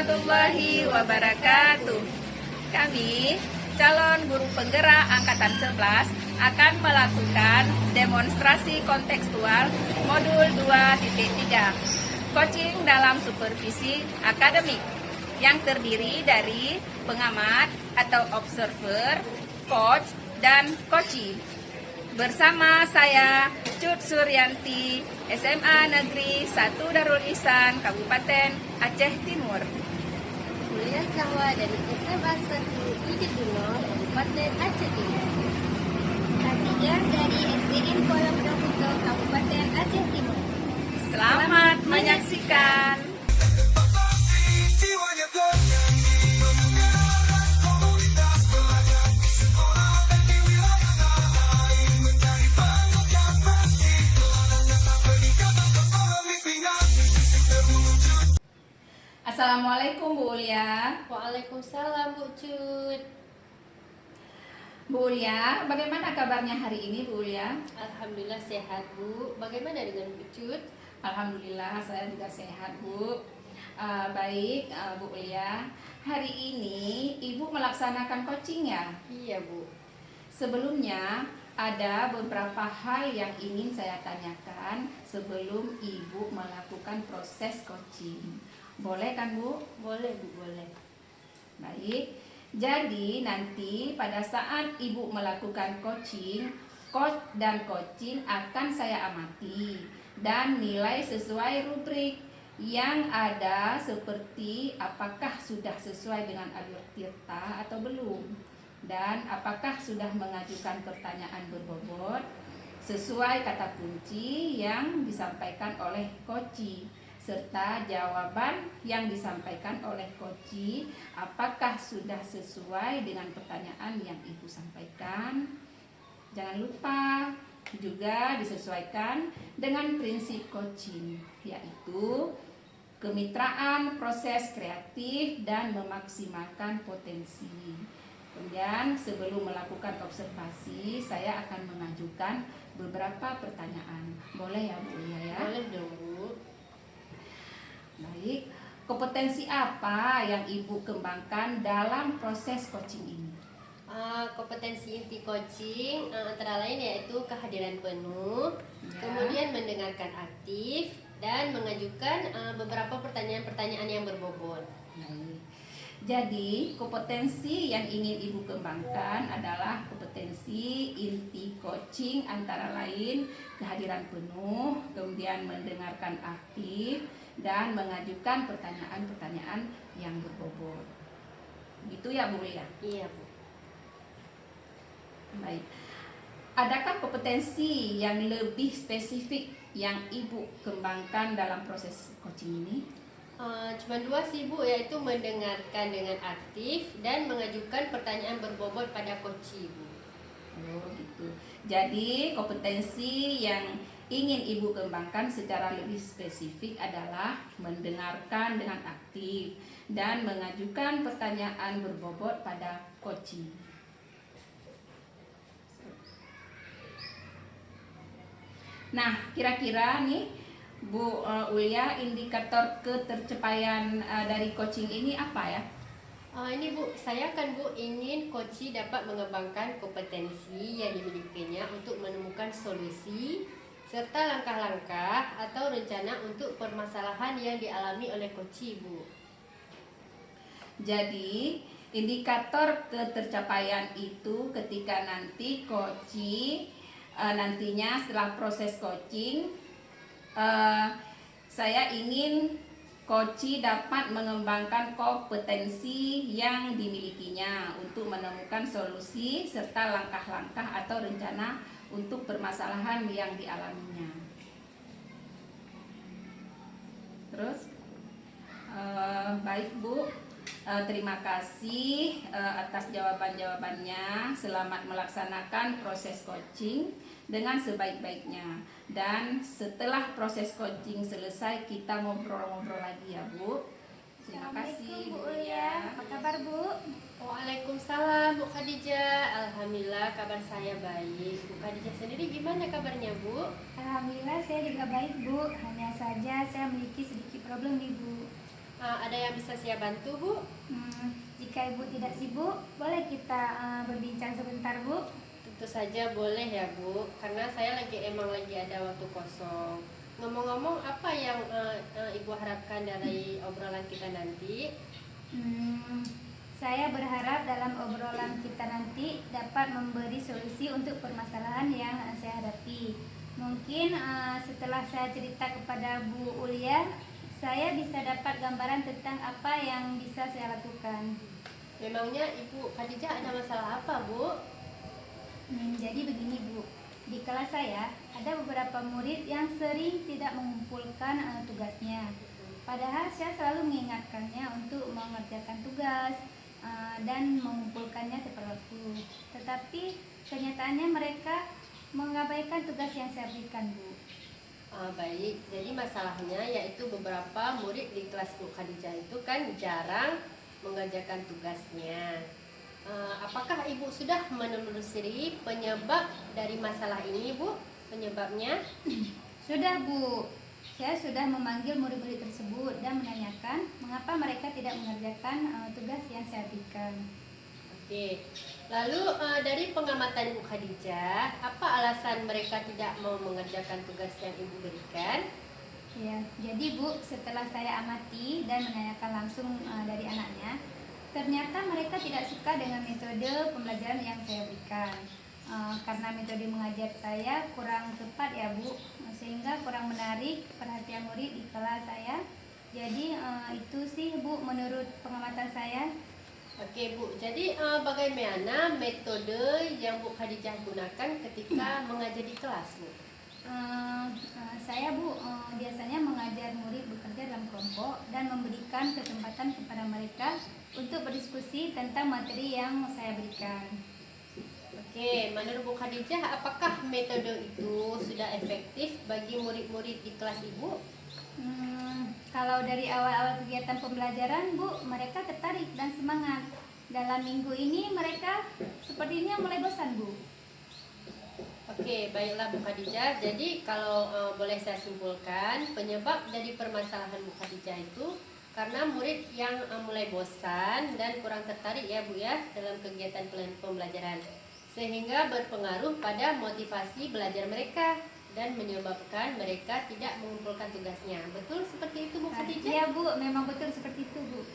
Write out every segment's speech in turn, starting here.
warahmatullahi wabarakatuh. Kami, calon guru penggerak Angkatan 11, akan melakukan demonstrasi kontekstual modul 2.3, coaching dalam supervisi akademik, yang terdiri dari pengamat atau observer, coach, dan coachee. Bersama saya, Cut Suryanti, SMA Negeri 1 Darul Ihsan, Kabupaten Aceh Timur. Mulia Sahwa dari SMA 1 Ijeduno, Kabupaten Aceh Timur. Khadijah dari SDN Kolom Dahuto, Kabupaten Aceh Timur. Selamat menyaksikan. Assalamualaikum Bu Ulia. Waalaikumsalam Bu Cut. Bu Ulia, bagaimana kabarnya hari ini Bu Ulia? Alhamdulillah sehat Bu. Bagaimana dengan Bu Cut? Alhamdulillah saya juga sehat Bu. Baik Bu Ulia, hari ini Ibu melaksanakan coaching ya? Iya Bu. Sebelumnya ada beberapa hal yang ingin saya tanyakan sebelum Ibu melakukan proses coaching. Boleh kan Bu? Boleh Bu, boleh. Baik, jadi nanti pada saat Ibu melakukan coaching, coach dan coaching akan saya amati dan nilai sesuai rubrik yang ada, seperti apakah sudah sesuai dengan alur tirta atau belum, dan apakah sudah mengajukan pertanyaan berbobot sesuai kata kunci yang disampaikan oleh coachee, serta jawaban yang disampaikan oleh coachee apakah sudah sesuai dengan pertanyaan yang Ibu sampaikan. Jangan lupa juga disesuaikan dengan prinsip coaching, yaitu kemitraan, proses kreatif, dan memaksimalkan potensi. Kemudian sebelum melakukan observasi, saya akan mengajukan beberapa pertanyaan. Boleh ya Bu ya? Boleh dong Bu. Baik, kompetensi apa yang Ibu kembangkan dalam proses coaching ini? Kompetensi inti coaching antara lain yaitu kehadiran penuh, Ya. kemudian mendengarkan aktif, dan mengajukan beberapa pertanyaan-pertanyaan yang berbobot. Baik. Jadi, kompetensi yang ingin Ibu kembangkan adalah kompetensi inti coaching antara lain kehadiran penuh, kemudian mendengarkan aktif, dan mengajukan pertanyaan-pertanyaan yang berbobot. Gitu ya Bu ya? Iya Bu. Baik. Adakah kompetensi yang lebih spesifik yang Ibu kembangkan dalam proses coaching ini? Cuma dua sih Bu, yaitu mendengarkan dengan aktif dan mengajukan pertanyaan berbobot pada coachee Bu. Oh gitu. Jadi kompetensi yang ingin Ibu kembangkan secara lebih spesifik adalah mendengarkan dengan aktif dan mengajukan pertanyaan berbobot pada coachee. Nah, kira-kira nih Bu Ulia, indikator ketercapaian dari coaching ini apa ya? Ini Bu, saya kan Bu ingin coachee dapat mengembangkan kompetensi yang dimilikinya untuk menemukan solusi serta langkah-langkah atau rencana untuk permasalahan yang dialami oleh coachee Bu. Jadi, indikator ketercapaian itu ketika nanti coachee nantinya setelah proses coaching, saya ingin coachee dapat mengembangkan kompetensi yang dimilikinya untuk menemukan solusi serta langkah-langkah atau rencana untuk permasalahan yang dialaminya. Terus, baik Bu, terima kasih atas jawaban-jawabannya. Selamat melaksanakan proses coaching dengan sebaik-baiknya. Dan setelah proses coaching selesai, kita ngobrol-ngobrol lagi ya Bu. Terima kasih Bu Ulia. Apa kabar Bu? Waalaikumsalam Bu Khadijah. Alhamdulillah kabar saya baik. Bu Khadijah sendiri gimana kabarnya Bu? Alhamdulillah saya juga baik Bu. Hanya saja saya memiliki sedikit problem nih Bu. ada yang bisa saya bantu, Bu? Jika Ibu tidak sibuk, boleh kita berbincang sebentar, Bu? Tentu saja boleh ya, Bu, karena saya emang lagi ada waktu kosong. Ngomong-ngomong, apa yang Ibu harapkan dari obrolan kita nanti? Saya berharap dalam obrolan kita nanti dapat memberi solusi untuk permasalahan yang saya hadapi. Mungkin setelah saya cerita kepada Bu Ulia, saya bisa dapat gambaran tentang apa yang bisa saya lakukan. Memangnya Ibu Khadijah ada masalah apa, Bu? Jadi begini, Bu, di kelas saya ada beberapa murid yang sering tidak mengumpulkan tugasnya. Padahal saya selalu mengingatkannya untuk mengerjakan tugas dan mengumpulkannya tepat waktu. Tetapi kenyataannya mereka mengabaikan tugas yang saya berikan, Bu. Baik, jadi masalahnya yaitu beberapa murid di kelas Bu Khadijah itu kan jarang mengerjakan tugasnya. Apakah Ibu sudah menelusuri penyebab dari masalah ini, Bu? Penyebabnya? Sudah, Bu. Saya sudah memanggil murid-murid tersebut dan menanyakan mengapa mereka tidak mengerjakan tugas yang saya berikan. Oke. Lalu dari pengamatan Bu Khadijah, apa alasan mereka tidak mau mengerjakan tugas yang Ibu berikan? Ya, jadi Bu, setelah saya amati dan menanyakan langsung dari anaknya, ternyata mereka tidak suka dengan metode pembelajaran yang saya berikan. Karena metode mengajar saya kurang tepat ya, Bu, sehingga kurang menarik perhatian murid di kelas saya. Jadi itu sih, Bu, menurut pengamatan saya. Oke, Bu, jadi bagaimana metode yang Bu Khadijah gunakan ketika mengajar di kelas, Bu? Saya, Bu, biasanya mengajar murid bekerja dalam kelompok dan memberikan kesempatan kepada mereka untuk berdiskusi tentang materi yang saya berikan. Oke, menurut Bu Khadijah, apakah metode itu sudah efektif bagi murid-murid di kelas Ibu? Kalau dari awal-awal kegiatan pembelajaran, Bu, mereka tertarik dan semangat. Dalam minggu ini mereka sepertinya mulai bosan, Bu. Oke, baiklah Bu Khadijah. Jadi kalau boleh saya simpulkan, penyebab dari permasalahan Bu Khadijah itu karena murid yang mulai bosan dan kurang tertarik ya, Bu ya, dalam kegiatan pembelajaran. Sehingga berpengaruh pada motivasi belajar mereka dan menyebabkan mereka tidak mengumpulkan tugasnya. Betul seperti itu, Bu Khadijah? Iya, Bu, memang betul seperti itu, Bu.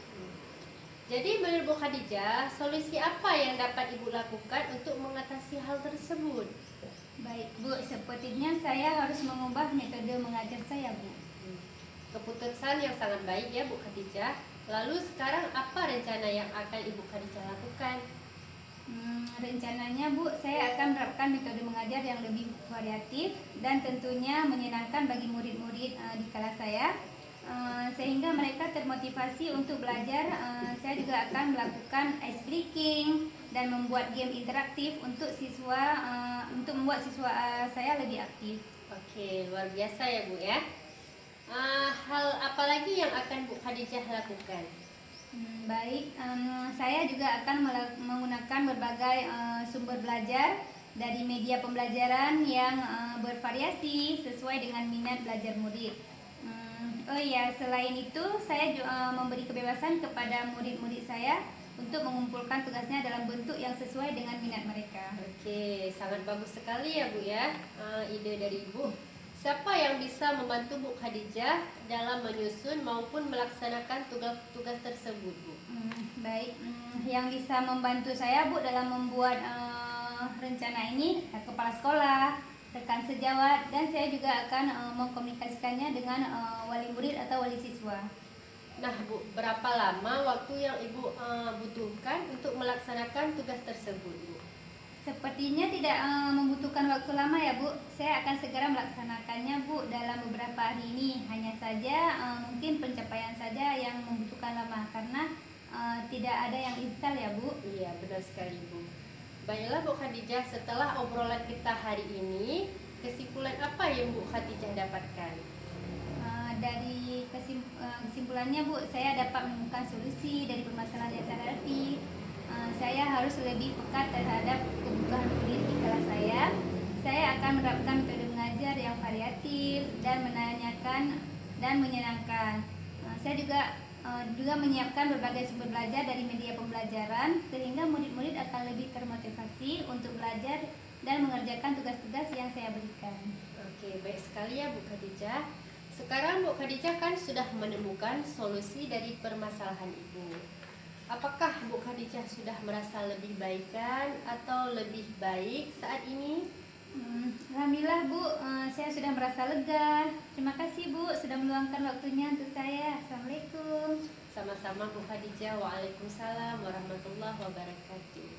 Jadi menurut Bu Khadijah, solusi apa yang dapat Ibu lakukan untuk mengatasi hal tersebut? Baik, Bu, sepertinya saya harus mengubah metode mengajar saya, Bu. Keputusan yang sangat baik ya, Bu Khadijah. Lalu sekarang apa rencana yang akan Ibu Khadijah lakukan? Rencananya, Bu, saya akan menerapkan metode mengajar yang lebih variatif dan tentunya menyenangkan bagi murid-murid di kelas saya, sehingga mereka termotivasi untuk belajar. Saya juga akan melakukan ice breaking dan membuat game interaktif untuk membuat siswa saya lebih aktif. Oke, luar biasa ya, Bu ya. Hal apa lagi yang akan Bu Khadijah lakukan? Baik, saya juga akan menggunakan berbagai sumber belajar dari media pembelajaran yang bervariasi sesuai dengan minat belajar murid. Oh iya, selain itu saya juga memberi kebebasan kepada murid-murid saya untuk mengumpulkan tugasnya dalam bentuk yang sesuai dengan minat mereka. Oke, sangat bagus sekali ya, Bu ya, ide dari Ibu. Siapa yang bisa membantu Bu Khadijah dalam menyusun maupun melaksanakan tugas-tugas tersebut, Bu? Baik, yang bisa membantu saya, Bu, dalam membuat rencana ini kepala sekolah, rekan sejawat, dan saya juga akan mengkomunikasikannya dengan wali murid atau wali siswa. Nah, Bu, berapa lama waktu yang Ibu butuhkan untuk melaksanakan tugas tersebut, Bu? Sepertinya tidak membutuhkan waktu lama ya, Bu. Saya akan segera melaksanakannya, Bu, dalam beberapa hari ini. Hanya saja mungkin pencapaian saja yang membutuhkan lama karena tidak ada yang instan ya, Bu. Iya, benar sekali, Bu. Baiklah Bu Khadijah, setelah obrolan kita hari ini, kesimpulan apa yang Bu Khadijah dapatkan? Dari kesimpulannya, Bu, saya dapat menemukan solusi dari permasalahan yang saya hadapi. Saya harus lebih peka terhadap kebutuhan murid di kelas saya. Saya akan menerapkan metode mengajar yang variatif dan menanyakan dan menyenangkan. Saya juga juga menyiapkan berbagai sumber belajar dari media pembelajaran sehingga murid-murid akan lebih termotivasi untuk belajar dan mengerjakan tugas-tugas yang saya berikan. Oke, baik sekali ya Bu Khadijah. Sekarang Bu Khadijah kan sudah menemukan solusi dari permasalahan Ibu. Apakah Bu Khadijah sudah merasa lebih baikan atau lebih baik saat ini? Alhamdulillah Bu, saya sudah merasa lega. Terima kasih Bu sudah meluangkan waktunya untuk saya. Assalamualaikum. Sama-sama Bu Khadijah. Waalaikumsalam warahmatullahi wabarakatuh.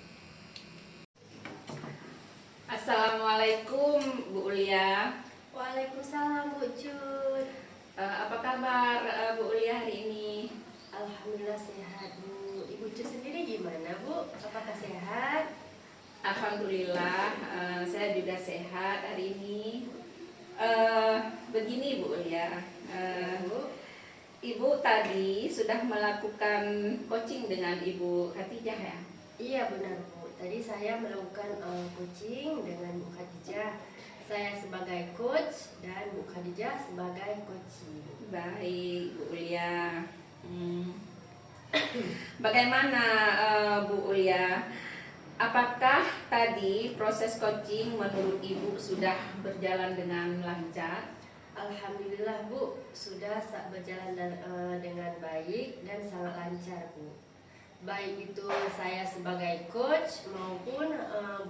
Assalamualaikum Bu Ulia. Waalaikumsalam Bu Jud. Apa kabar Bu Ulia hari ini? Alhamdulillah sehat Bu. Ibu Jud sendiri gimana Bu? Apakah sehat? Alhamdulillah, saya juga sehat hari ini. Begini Bu Ulia, Bu. Ibu tadi sudah melakukan coaching dengan Ibu Khatijah ya? Iya benar Bu. Tadi saya melakukan coaching dengan Bu Khadijah. Saya sebagai coach dan Bu Khadijah sebagai coaching. Baik Bu Ulia. Bagaimana Bu Ulia? Apakah tadi proses coaching menurut Ibu sudah berjalan dengan lancar? Alhamdulillah Bu, sudah berjalan dengan baik dan sangat lancar Bu. Baik itu saya sebagai coach maupun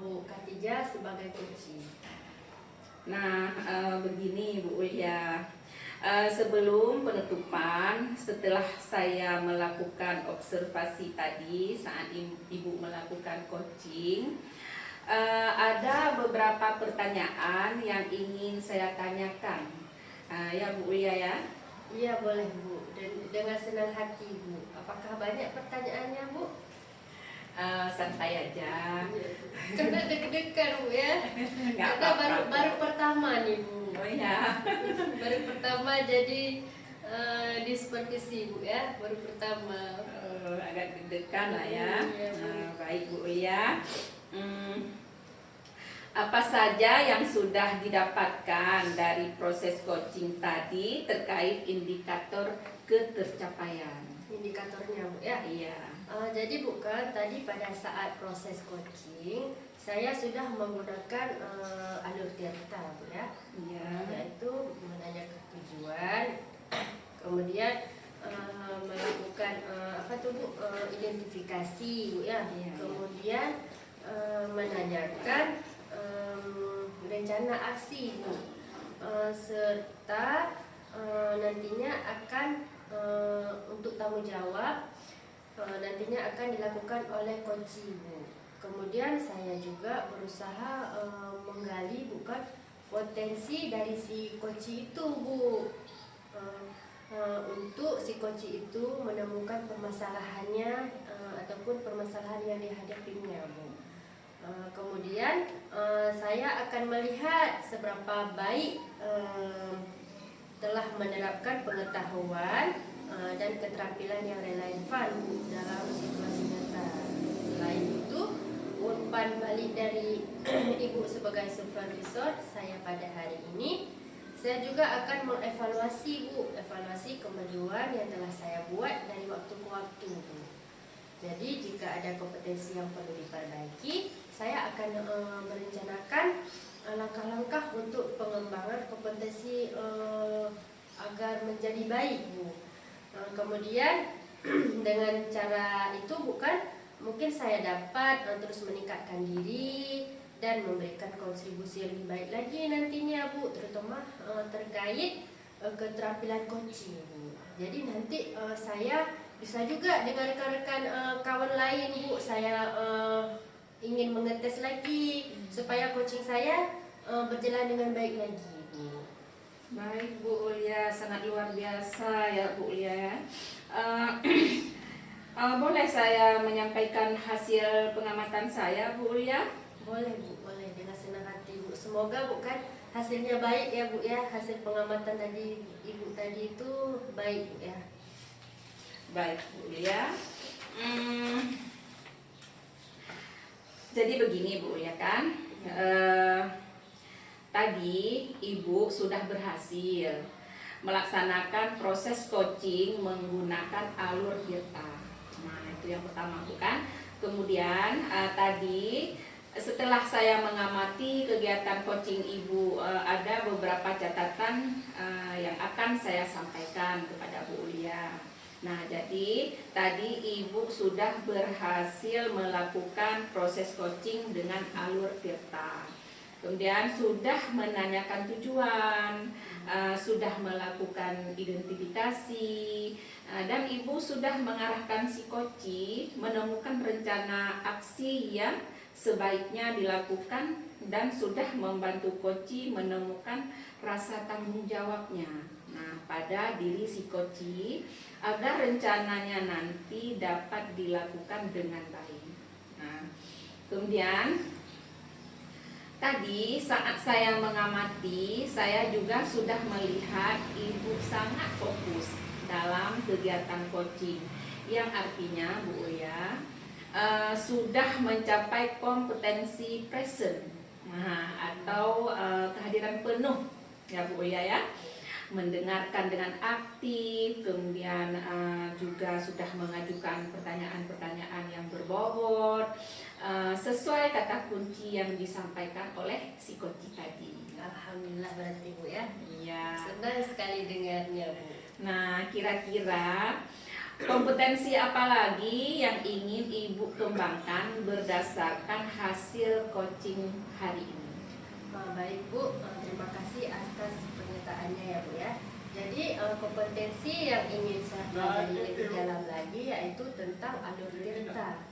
Bu Khadijah sebagai coaching. Nah, begini Bu Ulia. Sebelum penutupan, setelah saya melakukan observasi tadi saat Ibu melakukan coaching, ada beberapa pertanyaan yang ingin saya tanyakan. Ya Bu Ulia ya. Iya boleh Bu, dan dengan senang hati Bu. Apakah banyak pertanyaannya Bu? Santai aja. Karena deg-degan Bu ya. Nggak Kita apa-apa. baru pertama nih Bu. Oh ya. Baru pertama jadi di supervisi Bu ya, baru pertama. Agak deg-degan lah ya. Iya, Bu. Baik Bu Ulia. Apa saja yang sudah didapatkan dari proses coaching tadi terkait indikator ketercapaian? Indikatornya Bu ya. Iya. Jadi bukan tadi pada saat proses coaching saya sudah menggunakan alur Tirta Bu ya, Iya. yaitu menanyakan tujuan, kemudian melakukan apa tuh Bu, identifikasi Bu ya, Iya, kemudian menanyakan rencana aksi Bu, serta nantinya akan untuk tanggung jawab nantinya akan dilakukan oleh coach Bu. Kemudian saya juga berusaha menggali bukan potensi dari si coach itu Bu, untuk si coach itu menemukan permasalahannya ataupun permasalahan yang dihadapinya Bu. Kemudian saya akan melihat seberapa baik telah menerapkan pengetahuan dan keterampilan yang relevan dalam situasi nyata. Selain itu, umpan balik dari Ibu sebagai supervisor saya pada hari ini, saya juga akan mengevaluasi Bu, evaluasi kemajuan yang telah saya buat dari waktu ke waktu Bu. Jadi jika ada kompetensi yang perlu diperbaiki, saya akan merencanakan langkah-langkah untuk pengembangan kompetensi agar menjadi baik Bu. Kemudian dengan cara itu bukan mungkin saya dapat terus meningkatkan diri dan memberikan kontribusi lebih baik lagi nantinya Bu, terutama terkait keterampilan coaching Bu. Jadi nanti saya bisa juga dengan rekan-rekan kawan lain Bu, saya ingin mengetes lagi supaya coaching saya berjalan dengan baik lagi Bu. Baik Bu Ulia, sangat luar biasa ya Bu Ulia. Boleh saya menyampaikan hasil pengamatan saya Bu Ulia? Boleh Bu, boleh dengan senang hati Bu. Semoga bukan hasilnya baik ya Bu ya, hasil pengamatan tadi Ibu tadi itu baik Bu ya. Baik Bu Ulia. Jadi begini Bu Ulia kan, tadi Ibu sudah berhasil melaksanakan proses coaching menggunakan alur tirta. Nah, itu yang pertama bukan. Kemudian tadi setelah saya mengamati kegiatan coaching Ibu, ada beberapa catatan yang akan saya sampaikan kepada Bu Ulia. Nah, jadi tadi Ibu sudah berhasil melakukan proses coaching dengan alur tirta. Kemudian sudah menanyakan tujuan, sudah melakukan identifikasi, dan Ibu sudah mengarahkan si coach menemukan rencana aksi yang sebaiknya dilakukan dan sudah membantu coach menemukan rasa tanggung jawabnya. Nah, pada diri si coach agar rencananya nanti dapat dilakukan dengan baik. Nah, kemudian tadi saat saya mengamati, saya juga sudah melihat Ibu sangat fokus dalam kegiatan coaching, yang artinya Bu Ulia sudah mencapai kompetensi present, atau kehadiran penuh ya Bu Ulia ya, mendengarkan dengan aktif, kemudian juga sudah mengajukan pertanyaan-pertanyaan yang berbobot sesuai kata kunci yang disampaikan oleh si coach tadi. Alhamdulillah berarti Bu ya. Iya. Senang sekali dengarnya Bu. Nah, kira-kira kompetensi apa lagi yang ingin Ibu kembangkan berdasarkan hasil coaching hari ini? Baik Bu, terima kasih atas pernyataannya ya Bu ya. Jadi kompetensi yang ingin saya pelajari lebih dalam lagi yaitu tentang alur tirta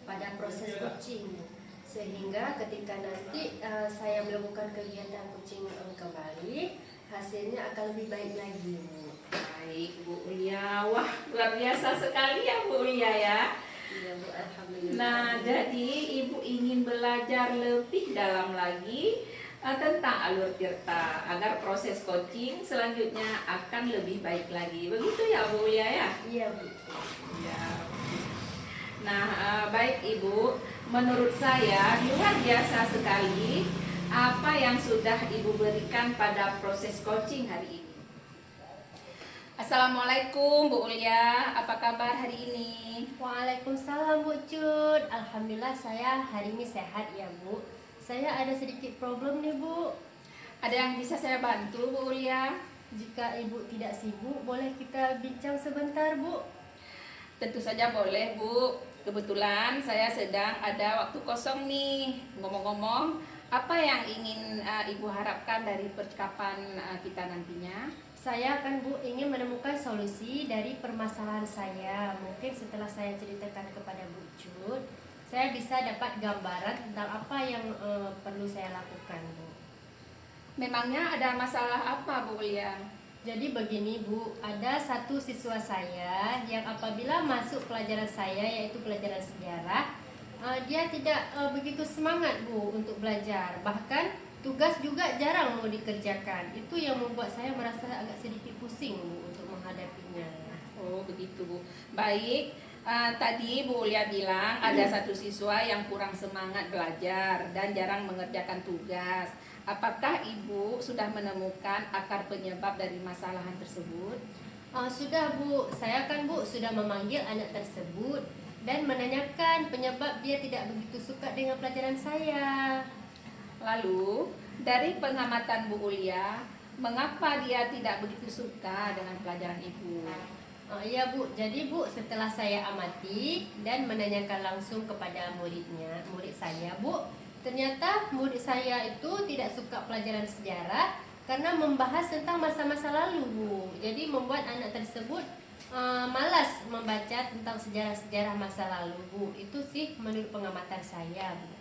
pada proses coaching, sehingga ketika nanti saya melakukan kegiatan coaching kembali, hasilnya akan lebih baik lagi Bu. Baik Bu Ulia, wah luar biasa sekali ya Bu Ulia ya. Iya Bu, alhamdulillah. Nah, jadi Ibu ingin belajar lebih dalam lagi tentang alur tirta agar proses coaching selanjutnya akan lebih baik lagi. Begitu ya Bu Ulia ya? Iya Bu. Ya. Nah, baik Ibu, menurut saya luar biasa sekali apa yang sudah Ibu berikan pada proses coaching hari ini. Assalamualaikum Bu Ulia, apa kabar hari ini? Waalaikumsalam Bu Cud. Alhamdulillah saya hari ini sehat ya Bu. Saya ada sedikit problem nih Bu. Ada yang bisa saya bantu Bu Ulia? Jika Ibu tidak sibuk, boleh kita bincang sebentar Bu? Tentu saja boleh Bu. Kebetulan saya sedang ada waktu kosong nih. Ngomong-ngomong, apa yang ingin Ibu harapkan dari percakapan kita nantinya? Saya kan Bu ingin menemukan solusi dari permasalahan saya. Mungkin setelah saya ceritakan kepada Bu Cud, saya bisa dapat gambaran tentang apa yang perlu saya lakukan Bu. Memangnya ada masalah apa Bu Ulia? Jadi begini Bu, ada satu siswa saya yang apabila masuk pelajaran saya yaitu pelajaran sejarah, dia tidak begitu semangat Bu untuk belajar. Bahkan tugas juga jarang mau dikerjakan. Itu yang membuat saya merasa agak sedikit pusing Bu untuk menghadapinya. Oh begitu Bu. Baik, tadi Bu Ulia bilang ada satu siswa yang kurang semangat belajar dan jarang mengerjakan tugas. Apakah Ibu sudah menemukan akar penyebab dari masalahan tersebut? Sudah Bu, saya kan Bu sudah memanggil anak tersebut dan menanyakan penyebab dia tidak begitu suka dengan pelajaran saya. Lalu, dari pengamatan Bu Ulia, mengapa dia tidak begitu suka dengan pelajaran Ibu? Iya Bu, jadi Bu setelah saya amati dan menanyakan langsung kepada murid saya Bu, ternyata murid saya itu tidak suka pelajaran sejarah karena membahas tentang masa-masa lalu Bu. Jadi membuat anak tersebut malas membaca tentang sejarah-sejarah masa lalu Bu. Itu sih menurut pengamatan saya Bu.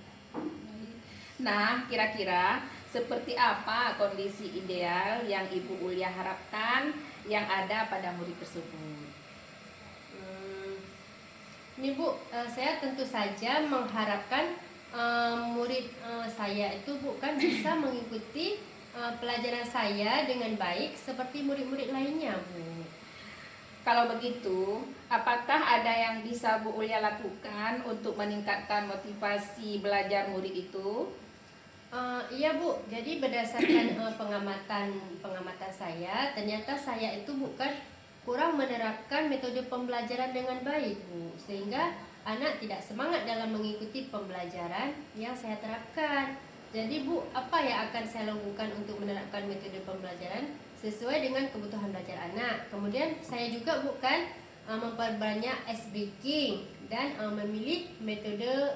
Nah, kira-kira seperti apa kondisi ideal yang Ibu Ulia harapkan yang ada pada murid tersebut? Ini Bu, saya tentu saja mengharapkan murid saya itu bukan bisa mengikuti pelajaran saya dengan baik seperti murid-murid lainnya Bu. Kalau begitu, apakah ada yang bisa Bu Ulia lakukan untuk meningkatkan motivasi belajar murid itu? Iya Bu, jadi berdasarkan pengamatan saya, ternyata saya itu bukan kurang menerapkan metode pembelajaran dengan baik Bu, sehingga anak tidak semangat dalam mengikuti pembelajaran yang saya terapkan. Jadi Bu, apa yang akan saya lakukan untuk menerapkan metode pembelajaran sesuai dengan kebutuhan belajar anak? Kemudian saya juga bukan memperbanyak ice breaking dan memilih metode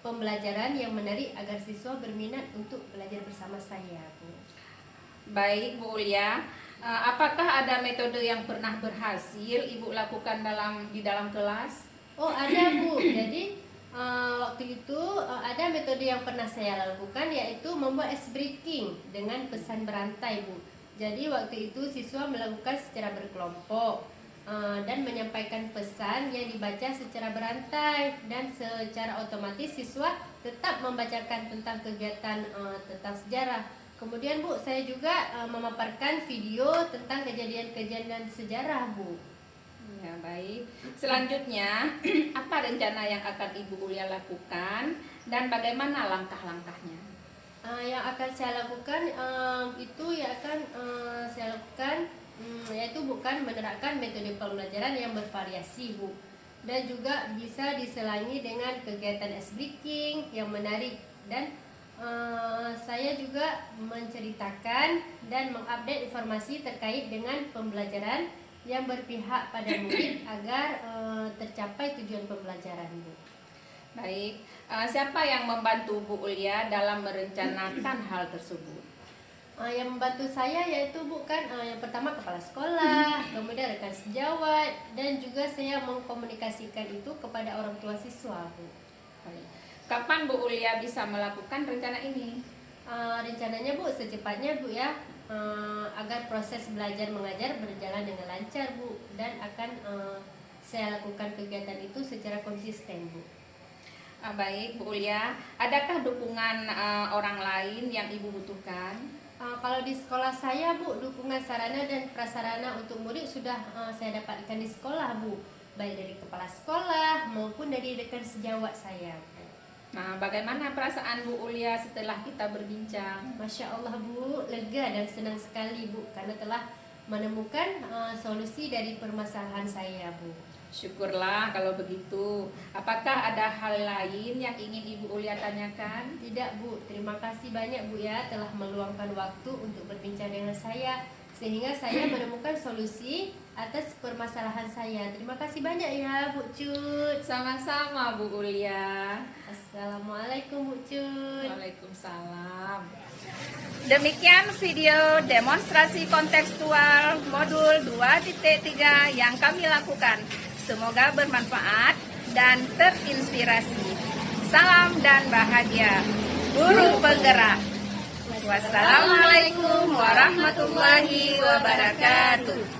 pembelajaran yang menarik agar siswa berminat untuk belajar bersama saya, Bu. Baik Bu Ulia, apakah ada metode yang pernah berhasil Ibu lakukan di dalam kelas? Oh ada Bu, jadi waktu itu ada metode yang pernah saya lakukan, yaitu membuat ice breaking dengan pesan berantai Bu. Jadi waktu itu siswa melakukan secara berkelompok dan menyampaikan pesan yang dibaca secara berantai, dan secara otomatis siswa tetap membacakan tentang kegiatan tentang sejarah. Kemudian Bu, saya juga memaparkan video tentang kejadian-kejadian sejarah Bu. Ya baik. Selanjutnya, apa rencana yang akan Ibu Ulia lakukan dan bagaimana langkah-langkahnya? Yang akan saya lakukan yaitu bukan menerapkan metode pembelajaran yang bervariasi Bu, dan juga bisa diselangi dengan kegiatan ice breaking yang menarik, dan saya juga menceritakan dan mengupdate informasi terkait dengan pembelajaran yang berpihak pada murid agar tercapai tujuan pembelajaran Bu. Baik, siapa yang membantu Bu Ulia dalam merencanakan hal tersebut? Yang membantu saya yaitu bukan yang pertama kepala sekolah, kemudian rekan sejawat, dan juga saya mengkomunikasikan itu kepada orang tua siswa Bu. Baik. Kapan Bu Ulia bisa melakukan rencana ini? Rencananya Bu secepatnya Bu ya, agar proses belajar mengajar berjalan dengan lancar Bu, dan akan saya lakukan kegiatan itu secara konsisten Bu. Baik Bu Ulia, adakah dukungan orang lain yang Ibu butuhkan? Kalau di sekolah saya Bu, dukungan sarana dan prasarana untuk murid sudah saya dapatkan di sekolah Bu, baik dari kepala sekolah maupun dari rekan sejawat saya Bu. Nah, bagaimana perasaan Bu Ulia setelah kita berbincang? Masya Allah Bu, lega dan senang sekali Bu, karena telah menemukan solusi dari permasalahan saya Bu. Syukurlah kalau begitu. Apakah ada hal lain yang ingin Ibu Ulia tanyakan? Tidak Bu, terima kasih banyak Bu ya telah meluangkan waktu untuk berbincang dengan saya, sehingga saya menemukan solusi atas permasalahan saya. Terima kasih banyak ya Bu Cut. Sama-sama Bu Ulia. Assalamualaikum Bu Cut. Waalaikumsalam. Demikian video demonstrasi kontekstual modul 2.3 yang kami lakukan. Semoga bermanfaat dan terinspirasi. Salam dan bahagia, guru penggerak. Wassalamualaikum warahmatullahi wabarakatuh.